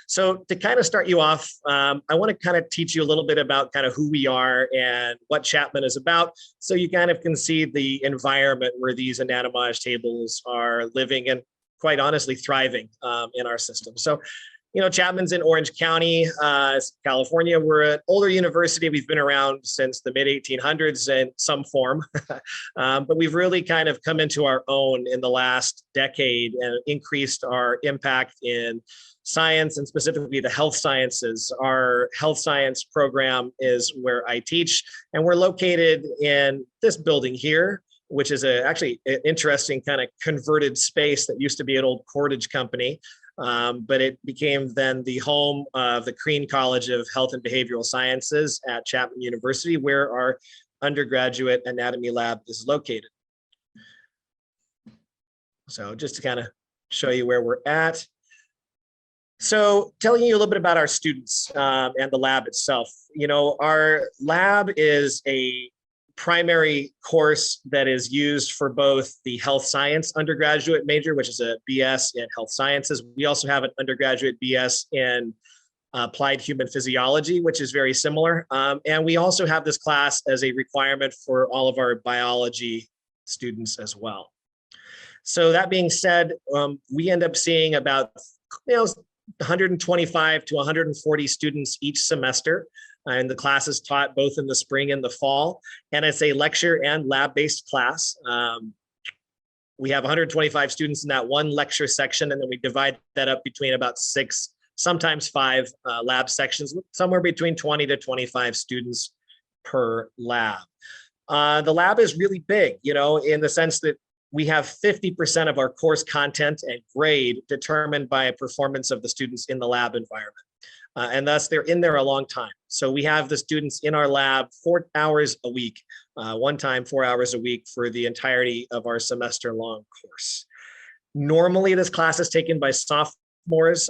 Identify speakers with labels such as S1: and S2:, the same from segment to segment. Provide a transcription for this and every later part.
S1: So to kind of start you off, I want to kind of teach you a little bit about kind of who we are and what Chapman is about. So you kind of can see the environment where these Anatomage tables are living and quite honestly thriving in our system. So Chapman's in Orange County, California. We're an older university. We've been around since the mid 1800s in some form, but we've really kind of come into our own in the last decade and increased our impact in science and specifically the health sciences. Our health science program is where I teach, and we're located in this building here, which is actually an interesting kind of converted space that used to be an old cordage company. But it became then the home of the Crean College of Health and Behavioral Sciences at Chapman University, where our undergraduate anatomy lab is located. So just to kind of show you where we're at. So telling you a little bit about our students and the lab itself. Our lab is a primary course that is used for both the health science undergraduate major, which is a BS in health sciences. We also have an undergraduate BS in applied human physiology, which is very similar. And we also have this class as a requirement for all of our biology students as well. So that being said, we end up seeing about 125 to 140 students each semester. And the class is taught both in the spring and the fall. And it's a lecture and lab-based class. We have 125 students in that one lecture section, and then we divide that up between about 6, sometimes 5 lab sections, somewhere between 20 to 25 students per lab. The lab is really big, in the sense that we have 50% of our course content and grade determined by performance of the students in the lab environment. And thus they're in there a long time. So we have the students in our lab 4 hours a week, 4 hours a week for the entirety of our semester long course. Normally this class is taken by sophomores.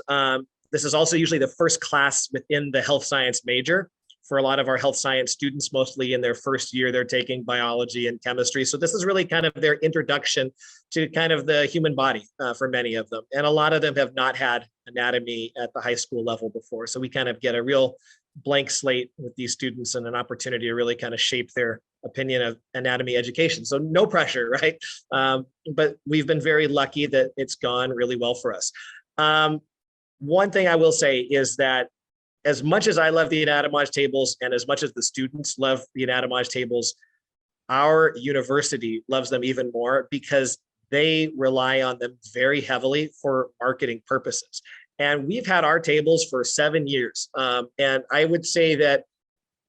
S1: This is also usually the first class within the health science major. For a lot of our health science students, mostly in their first year, they're taking biology and chemistry. So this is really kind of their introduction to kind of the human body for many of them. And a lot of them have not had anatomy at the high school level before. So we kind of get a real blank slate with these students and an opportunity to really kind of shape their opinion of anatomy education. So no pressure, right? But we've been very lucky that it's gone really well for us. One thing I will say is that as much as I love the Anatomage tables and as much as the students love the Anatomage tables, our university loves them even more because they rely on them very heavily for marketing purposes. And we've had our tables for 7 years. And I would say that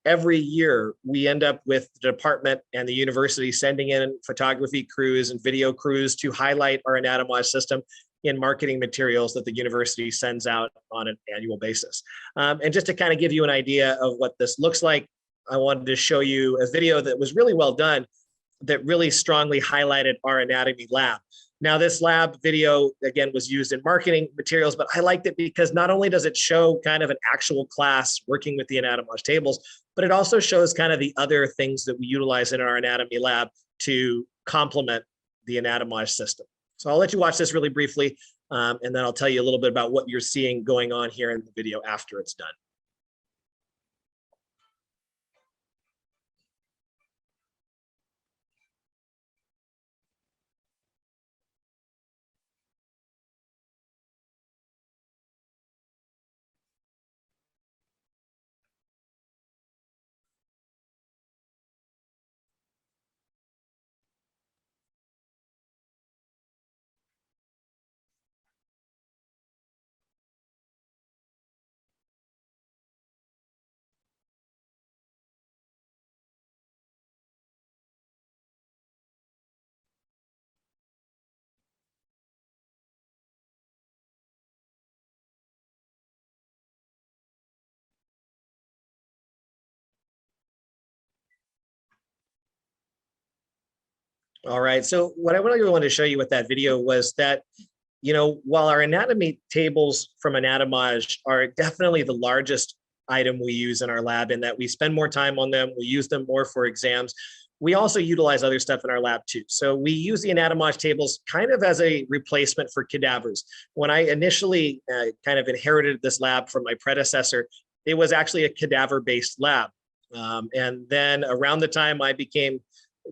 S1: every year we end up with the department and the university sending in photography crews and video crews to highlight our Anatomage system in marketing materials that the university sends out on an annual basis. And just to kind of give you an idea of what this looks like, I wanted to show you a video that was really well done that really strongly highlighted our anatomy lab. Now, this lab video, again, was used in marketing materials, but I liked it because not only does it show kind of an actual class working with the Anatomage tables, but it also shows kind of the other things that we utilize in our anatomy lab to complement the Anatomage system. So I'll let you watch this really briefly, and then I'll tell you a little bit about what you're seeing going on here in the video after it's done. All right, so what I really wanted to show you with that video was that, while our anatomy tables from Anatomage are definitely the largest item we use in our lab in that we spend more time on them, we use them more for exams, we also utilize other stuff in our lab too. So we use the Anatomage tables kind of as a replacement for cadavers. When I initially kind of inherited this lab from my predecessor, it was actually a cadaver-based lab. And then around the time I became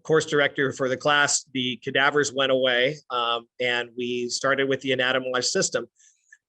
S1: course director for the class, the cadavers went away, and we started with the Anatomage system.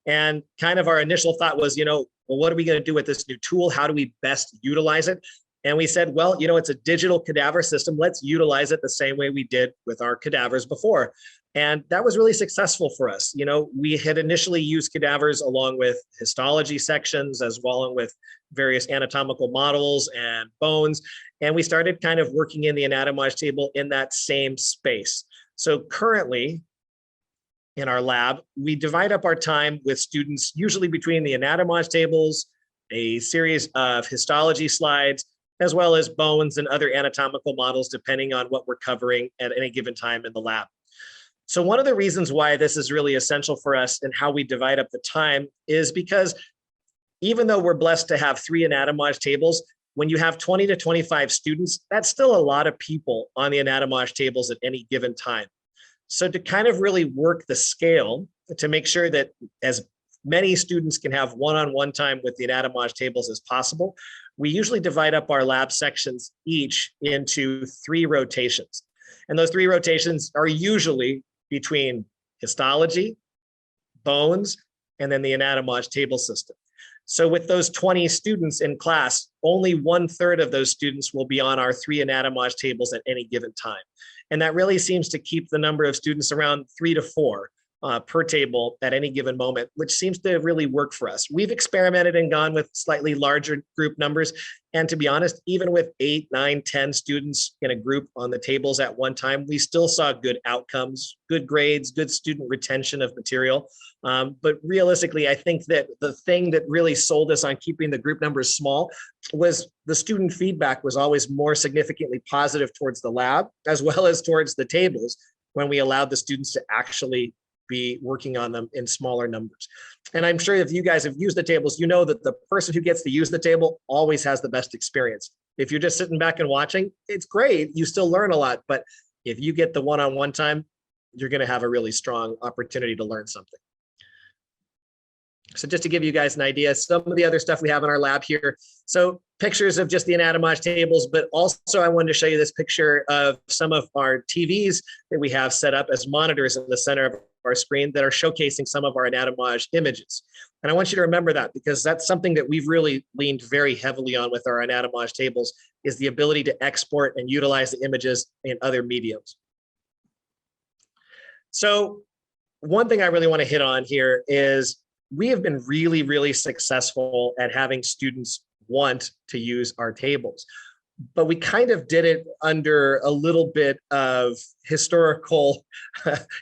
S1: And kind of our initial thought was, well, what are we going to do with this new tool? How do we best utilize it? And we said, well, it's a digital cadaver system. Let's utilize it the same way we did with our cadavers before. And that was really successful for us. We had initially used cadavers along with histology sections, as well as with various anatomical models and bones. And we started kind of working in the Anatomage table in that same space. So currently, in our lab, we divide up our time with students, usually between the Anatomage tables, a series of histology slides, as well as bones and other anatomical models, depending on what we're covering at any given time in the lab. So one of the reasons why this is really essential for us and how we divide up the time is because even though we're blessed to have 3 Anatomage tables, when you have 20 to 25 students, that's still a lot of people on the Anatomage tables at any given time. So to kind of really work the scale to make sure that as many students can have one-on-one time with the Anatomage tables as possible, we usually divide up our lab sections each into 3 rotations. And those 3 rotations are usually between histology, bones, and then the Anatomage table system. So with those 20 students in class, only 1/3 of those students will be on our 3 Anatomage tables at any given time. And that really seems to keep the number of students around 3 to 4 per table at any given moment, which seems to really work for us. We've experimented and gone with slightly larger group numbers. And to be honest, even with 8, 9, 10 students in a group on the tables at one time, we still saw good outcomes, good grades, good student retention of material. But realistically, I think that the thing that really sold us on keeping the group numbers small was the student feedback was always more significantly positive towards the lab, as well as towards the tables, when we allowed the students to actually be working on them in smaller numbers. And I'm sure if you guys have used the tables, you know that the person who gets to use the table always has the best experience. If you're just sitting back and watching, it's great. You still learn a lot. But if you get the one-on-one time, you're going to have a really strong opportunity to learn something. So just to give you guys an idea, some of the other stuff we have in our lab here. So pictures of just the Anatomage tables, but also I wanted to show you this picture of some of our TVs that we have set up as monitors in the center of our screen that are showcasing some of our Anatomage images. And I want you to remember that, because that's something that we've really leaned very heavily on with our Anatomage tables, is the ability to export and utilize the images in other mediums. So one thing I really want to hit on here is we have been really, really successful at having students want to use our tables. But we kind of did it under a little bit of historical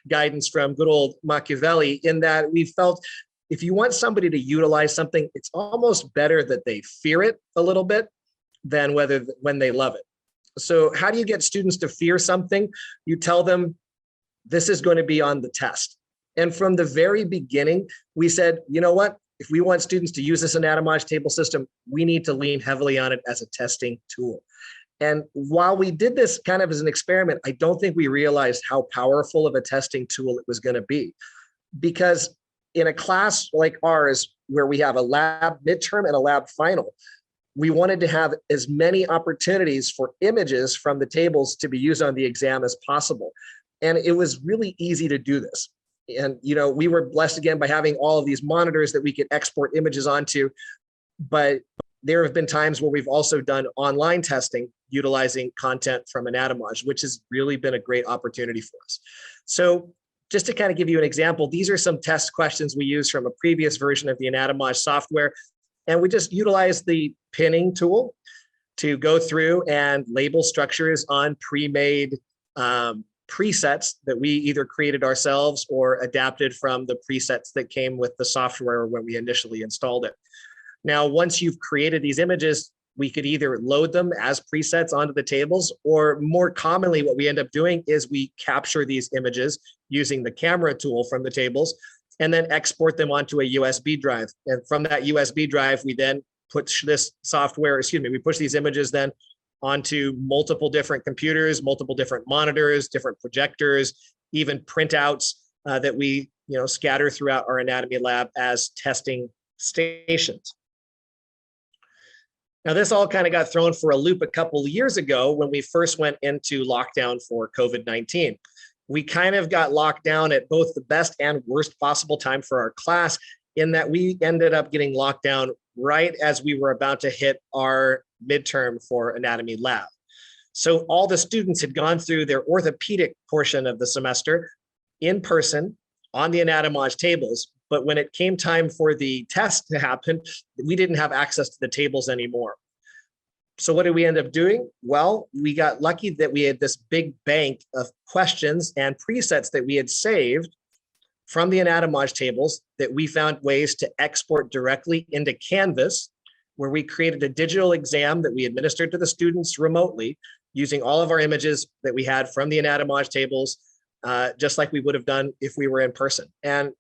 S1: guidance from good old Machiavelli, in that we felt if you want somebody to utilize something, it's almost better that they fear it a little bit than when they love it. So how do you get students to fear something? You tell them this is going to be on the test. And from the very beginning, we said, you know what? If we want students to use this Anatomage table system, we need to lean heavily on it as a testing tool. And while we did this kind of as an experiment, I don't think we realized how powerful of a testing tool it was going to be. Because in a class like ours, where we have a lab midterm and a lab final, we wanted to have as many opportunities for images from the tables to be used on the exam as possible. And it was really easy to do this. And, we were blessed again by having all of these monitors that we could export images onto. But there have been times where we've also done online testing utilizing content from Anatomage, which has really been a great opportunity for us. So just to kind of give you an example, these are some test questions we used from a previous version of the Anatomage software. And we just utilized the pinning tool to go through and label structures on pre-made presets that we either created ourselves or adapted from the presets that came with the software when we initially installed it. Now, once you've created these images, we could either load them as presets onto the tables, or more commonly, what we end up doing is we capture these images using the camera tool from the tables and then export them onto a USB drive. And from that USB drive, we then push this software, we push these images then onto multiple different computers, multiple different monitors, different projectors, even printouts that we scatter throughout our anatomy lab as testing stations. Now, this all kind of got thrown for a loop a couple of years ago when we first went into lockdown for COVID-19. We kind of got locked down at both the best and worst possible time for our class, in that we ended up getting locked down right as we were about to hit our midterm for anatomy lab. So all the students had gone through their orthopedic portion of the semester in person on the Anatomage tables. But when it came time for the test to happen, we didn't have access to the tables anymore. So what did we end up doing? Well, we got lucky that we had this big bank of questions and presets that we had saved from the Anatomage tables that we found ways to export directly into Canvas, where we created a digital exam that we administered to the students remotely using all of our images that we had from the Anatomage tables, just like we would have done if we were in person. And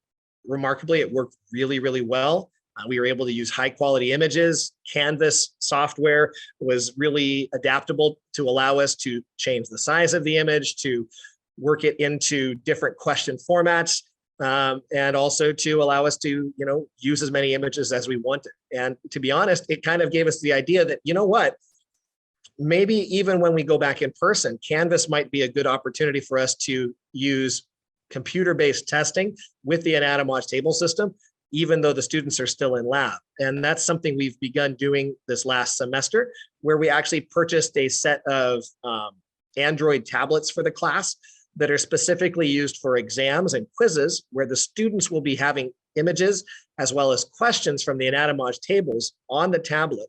S1: remarkably, it worked really, really well. We were able to use high quality images. Canvas software was really adaptable to allow us to change the size of the image, to work it into different question formats, and also to allow us to, use as many images as we wanted. And to be honest, it kind of gave us the idea that, maybe even when we go back in person, Canvas might be a good opportunity for us to use computer-based testing with the Anatomage table system, even though the students are still in lab. And that's something we've begun doing this last semester, where we actually purchased a set of Android tablets for the class that are specifically used for exams and quizzes, where the students will be having images as well as questions from the Anatomage tables on the tablet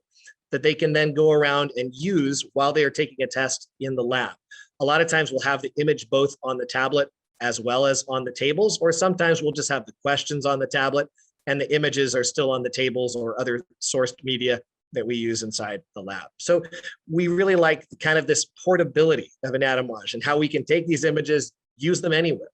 S1: that they can then go around and use while they are taking a test in the lab. A lot of times we'll have the image both on the tablet as well as on the tables, or sometimes we'll just have the questions on the tablet and the images are still on the tables or other sourced media that we use inside the lab. So we really like kind of this portability of Anatomage and how we can take these images, use them anywhere.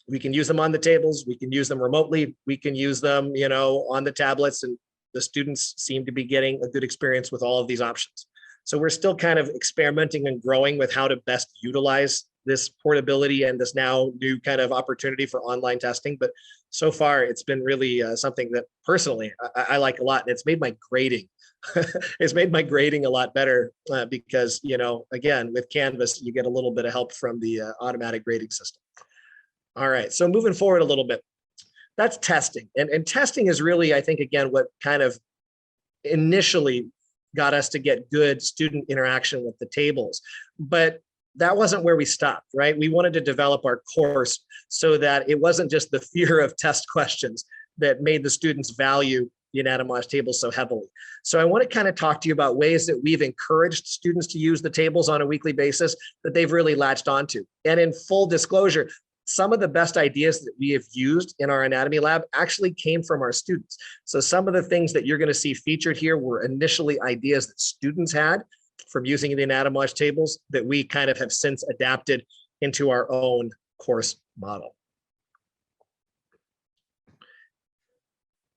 S1: We can use them on the tables, we can use them remotely, we can use them, on the tablets, and the students seem to be getting a good experience with all of these options. So we're still kind of experimenting and growing with how to best utilize this portability and this now new kind of opportunity for online testing. But so far, it's been really something that personally I like a lot. And it's made my grading, it's made my grading a lot better because, again, with Canvas, you get a little bit of help from the automatic grading system. All right, so moving forward a little bit, that's testing. And testing is really, I think, again, what kind of initially got us to get good student interaction with the tables. But that wasn't where we stopped, right? We wanted to develop our course so that it wasn't just the fear of test questions that made the students value the Anatomage tables so heavily. So I want to kind of talk to you about ways that we've encouraged students to use the tables on a weekly basis that they've really latched onto. And in full disclosure, some of the best ideas that we have used in our anatomy lab actually came from our students. So some of the things that you're going to see featured here were initially ideas that students had from using the Anatomage tables that we kind of have since adapted into our own course model.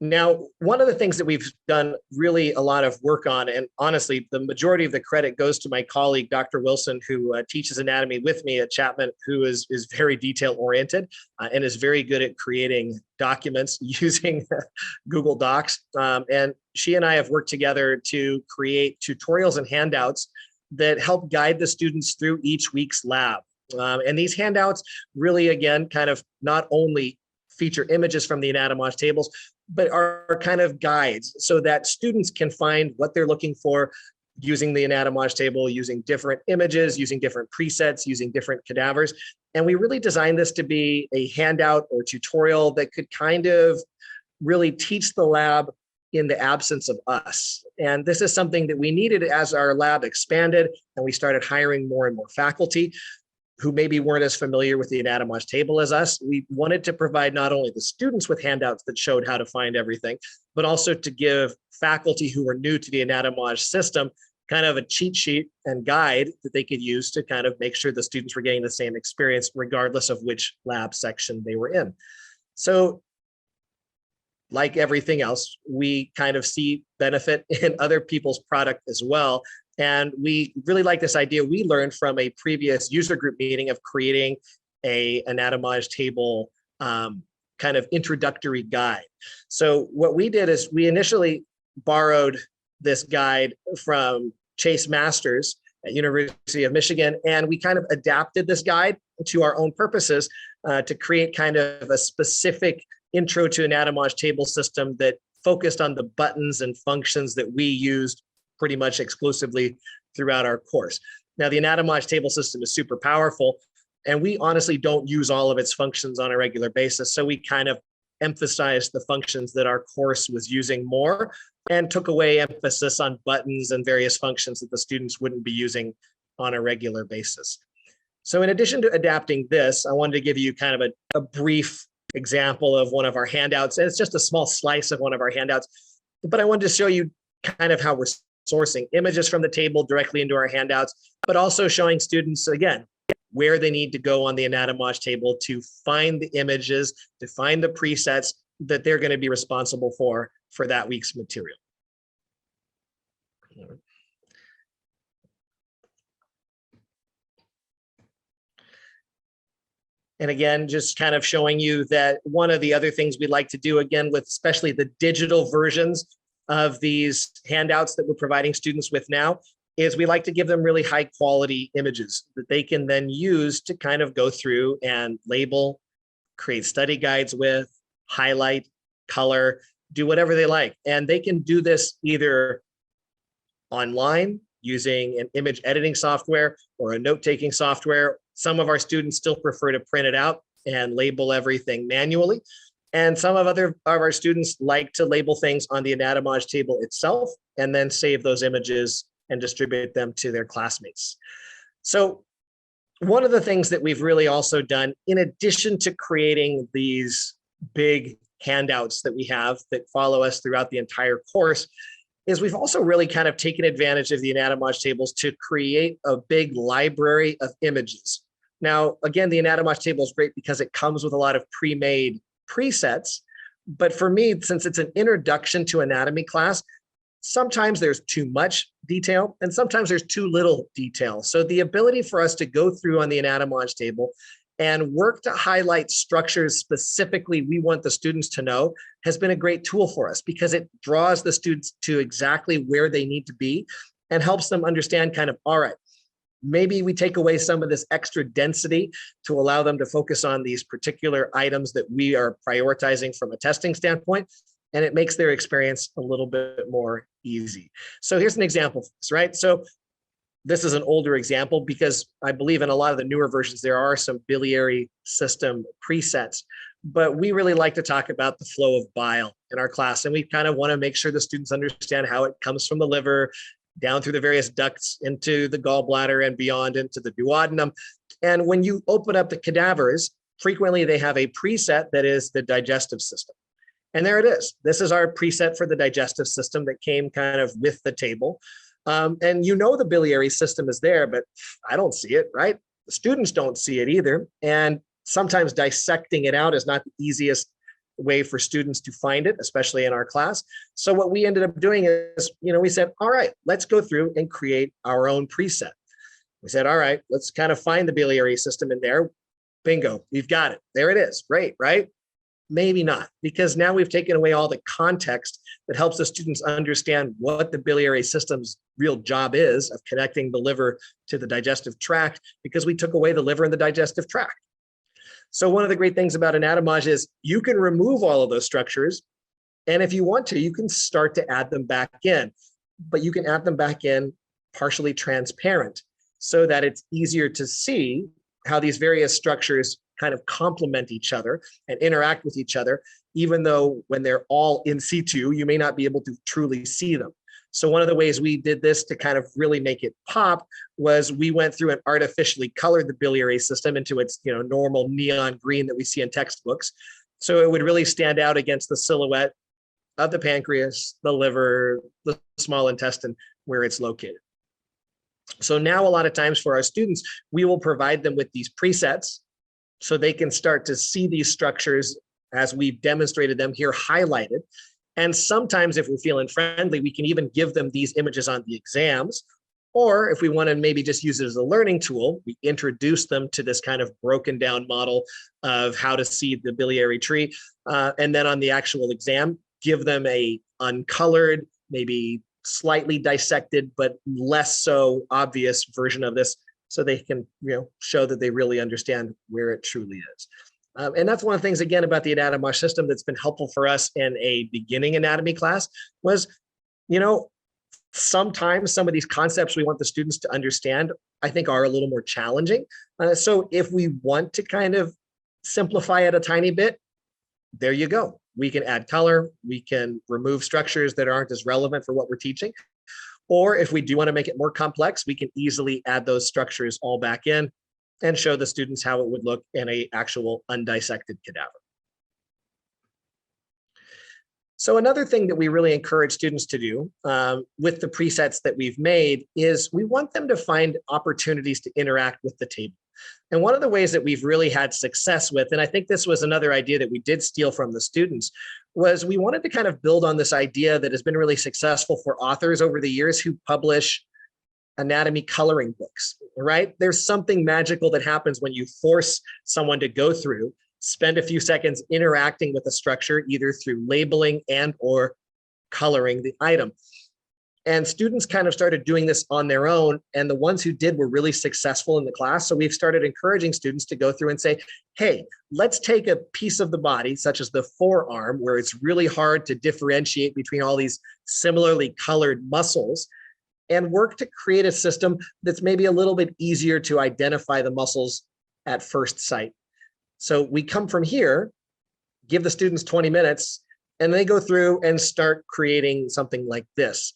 S1: Now, one of the things that we've done really a lot of work on, and honestly, the majority of the credit goes to my colleague, Dr. Wilson, who teaches anatomy with me at Chapman, who is very detail oriented and is very good at creating documents using Google Docs. And she and I have worked together to create tutorials and handouts that help guide the students through each week's lab. And these handouts really, again, kind of not only feature images from the Anatomage tables, but are kind of guides so that students can find what they're looking for using the Anatomage table, using different images, using different presets, using different cadavers. And we really designed this to be a handout or tutorial that could kind of really teach the lab in the absence of us. And this is something that we needed as our lab expanded and we started hiring more and more faculty who maybe weren't as familiar with the Anatomage table as us. We wanted to provide not only the students with handouts that showed how to find everything, but also to give faculty who were new to the Anatomage system kind of a cheat sheet and guide that they could use to kind of make sure the students were getting the same experience regardless of which lab section they were in. So like everything else, we kind of see benefit in other people's product as well. And we really like this idea. We learned from a previous user group meeting of creating a Anatomage table kind of introductory guide. So what we did is we initially borrowed this guide from Chase Masters at University of Michigan, and we kind of adapted this guide to our own purposes to create kind of a specific intro to Anatomage table system that focused on the buttons and functions that we used pretty much exclusively throughout our course. Now, the Anatomage table system is super powerful, and we honestly don't use all of its functions on a regular basis. So we kind of emphasized the functions that our course was using more and took away emphasis on buttons and various functions that the students wouldn't be using on a regular basis. So in addition to adapting this, I wanted to give you kind of a brief example of one of our handouts. And it's just a small slice of one of our handouts, but I wanted to show you kind of how we're sourcing images from the table directly into our handouts, but also showing students, again, where they need to go on the Anatomage table to find the images, to find the presets that they're going to be responsible for that week's material. And again, just kind of showing you that one of the other things we like to do, again, with especially the digital versions of these handouts that we're providing students with now, is we like to give them really high quality images that they can then use to kind of go through and label, create study guides with, highlight, color, do whatever they like. And they can do this either online using an image editing software or a note-taking software. Some of our students still prefer to print it out and label everything manually. And some of our students like to label things on the Anatomage table itself and then save those images and distribute them to their classmates. So one of the things that we've really also done, in addition to creating these big handouts that we have that follow us throughout the entire course, is we've also really kind of taken advantage of the Anatomage tables to create a big library of images. Now, again, the Anatomage table is great because it comes with a lot of pre-made presets. But for me, since it's an introduction to anatomy class, sometimes there's too much detail and sometimes there's too little detail. So the ability for us to go through on the Anatomage table and work to highlight structures specifically we want the students to know has been a great tool for us because it draws the students to exactly where they need to be and helps them understand kind of, all right, maybe we take away some of this extra density to allow them to focus on these particular items that we are prioritizing from a testing standpoint, and it makes their experience a little bit more easy. So here's an example, right? So this is an older example because I believe in a lot of the newer versions, there are some biliary system presets, but we really like to talk about the flow of bile in our class. And we kind of want to make sure the students understand how it comes from the liver down through the various ducts into the gallbladder and beyond into the duodenum. And when you open up the cadavers, frequently they have a preset that is the digestive system. And there it is. This is our preset for the digestive system that came kind of with the table. And you know the biliary system is there, but I don't see it, right? The students don't see it either. And sometimes dissecting it out is not the easiest way for students to find it, especially in our class. So what we ended up doing is, we said, all right, let's go through and create our own preset. We said, all right, let's kind of find the biliary system in there. Bingo, we've got it. There it is. Great, right? Maybe not, because now we've taken away all the context that helps the students understand what the biliary system's real job is of connecting the liver to the digestive tract, because we took away the liver and the digestive tract. So one of the great things about Anatomage is you can remove all of those structures. And if you want to, you can start to add them back in, but you can add them back in partially transparent so that it's easier to see how these various structures kind of complement each other and interact with each other, even though when they're all in situ, you may not be able to truly see them. So one of the ways we did this to kind of really make it pop was we went through and artificially colored the biliary system into its normal neon green that we see in textbooks. So it would really stand out against the silhouette of the pancreas, the liver, the small intestine, where it's located. So now a lot of times for our students, we will provide them with these presets so they can start to see these structures as we've demonstrated them here highlighted. And sometimes if we're feeling friendly, we can even give them these images on the exams Or if we want to maybe just use it as a learning tool, we introduce them to this kind of broken down model of how to see the biliary tree. And then on the actual exam, give them a uncolored, maybe slightly dissected, but less so obvious version of this, so they can show that they really understand where it truly is. And that's one of the things, again, about the Anatomage system that's been helpful for us in a beginning anatomy class was, sometimes some of these concepts we want the students to understand, I think, are a little more challenging. So if we want to kind of simplify it a tiny bit, there you go. We can add color, we can remove structures that aren't as relevant for what we're teaching. Or if we do want to make it more complex, we can easily add those structures all back in and show the students how it would look in an actual undissected cadaver. So another thing that we really encourage students to do with the presets that we've made is we want them to find opportunities to interact with the table. And one of the ways that we've really had success with, and I think this was another idea that we did steal from the students, was we wanted to kind of build on this idea that has been really successful for authors over the years who publish anatomy coloring books, right? There's something magical that happens when you force someone to go through, spend a few seconds interacting with the structure, either through labeling and or coloring the item. And students kind of started doing this on their own. And the ones who did were really successful in the class. So we've started encouraging students to go through and say, hey, let's take a piece of the body, such as the forearm, where it's really hard to differentiate between all these similarly colored muscles, and work to create a system that's maybe a little bit easier to identify the muscles at first sight. So we come from here, give the students 20 minutes, and they go through and start creating something like this.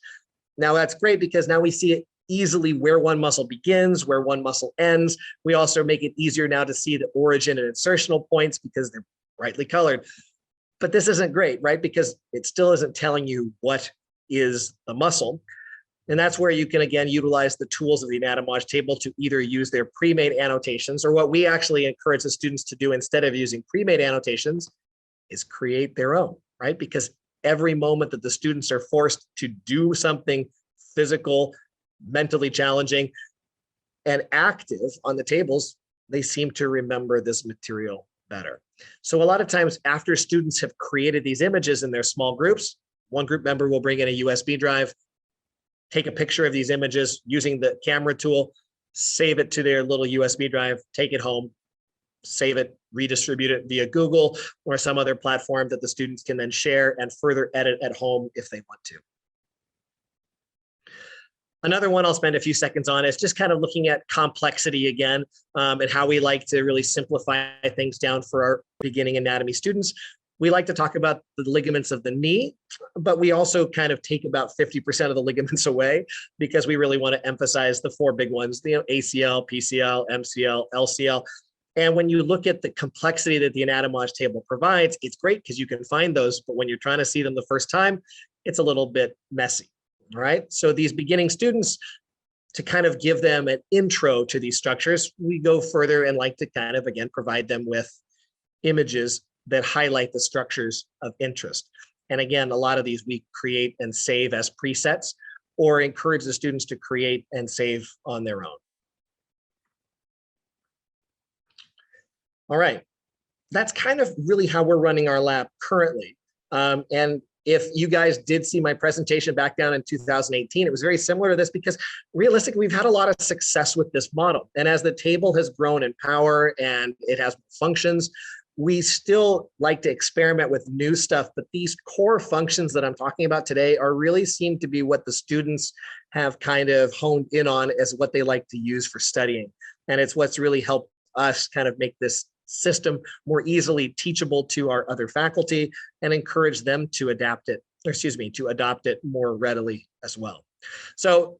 S1: Now that's great because now we see it easily where one muscle begins, where one muscle ends. We also make it easier now to see the origin and insertional points because they're brightly colored. But this isn't great, right? Because it still isn't telling you what is the muscle. And that's where you can, again, utilize the tools of the Anatomage table to either use their pre-made annotations, or what we actually encourage the students to do instead of using pre-made annotations is create their own, right? Because every moment that the students are forced to do something physical, mentally challenging, and active on the tables, they seem to remember this material better. So a lot of times after students have created these images in their small groups, one group member will bring in a USB drive, take a picture of these images using the camera tool, save it to their little USB drive, take it home, save it, redistribute it via Google or some other platform that the students can then share and further edit at home if they want to. Another one I'll spend a few seconds on is just kind of looking at complexity again, and how we like to really simplify things down for our beginning anatomy students. We like to talk about the ligaments of the knee, but we also kind of take about 50% of the ligaments away because we really want to emphasize the four big ones, ACL, PCL, MCL, LCL. And when you look at the complexity that the Anatomage table provides, it's great because you can find those, but when you're trying to see them the first time, it's a little bit messy, all right? So these beginning students, to kind of give them an intro to these structures, we go further and like to kind of, again, provide them with images that highlight the structures of interest. And again, a lot of these we create and save as presets or encourage the students to create and save on their own. All right, that's kind of really how we're running our lab currently. And if you guys did see my presentation back down in 2018, it was very similar to this because realistically, we've had a lot of success with this model. And as the table has grown in power and it has functions, we still like to experiment with new stuff, but these core functions that I'm talking about today are really seem to be what the students have kind of honed in on as what they like to use for studying. And it's what's really helped us kind of make this system more easily teachable to our other faculty and encourage them to adapt it, or excuse me, to adopt it more readily as well. So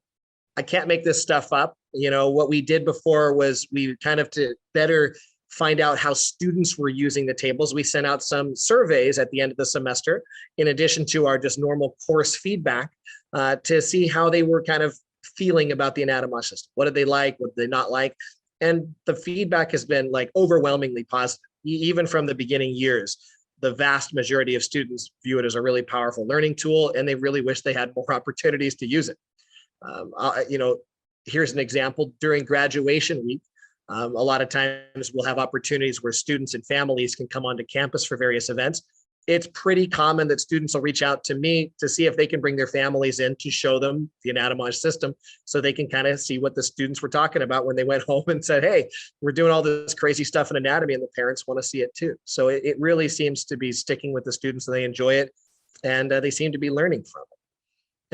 S1: I can't make this stuff up. You know, what we did before was we kind of to better find out how students were using the tables. We sent out some surveys at the end of the semester, in addition to our just normal course feedback, to see how they were kind of feeling about the Anatomage system. What did they like? What did they not like? And the feedback has been like overwhelmingly positive. Even from the beginning years, the vast majority of students view it as a really powerful learning tool, and they really wish they had more opportunities to use it. You know, Here's an example. During graduation week, a lot of times we'll have opportunities where students and families can come onto campus for various events. It's pretty common that students will reach out to me to see if they can bring their families in to show them the Anatomage system so they can kind of see what the students were talking about when they went home and said, hey, we're doing all this crazy stuff in anatomy, and the parents want to see it too. So it really seems to be sticking with the students and they enjoy it, and they seem to be learning from it.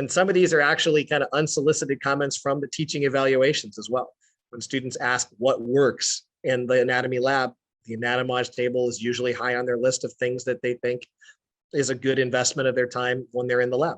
S1: And some of these are actually kind of unsolicited comments from the teaching evaluations as well. When students ask what works in the anatomy lab, the Anatomage table is usually high on their list of things that they think is a good investment of their time when they're in the lab.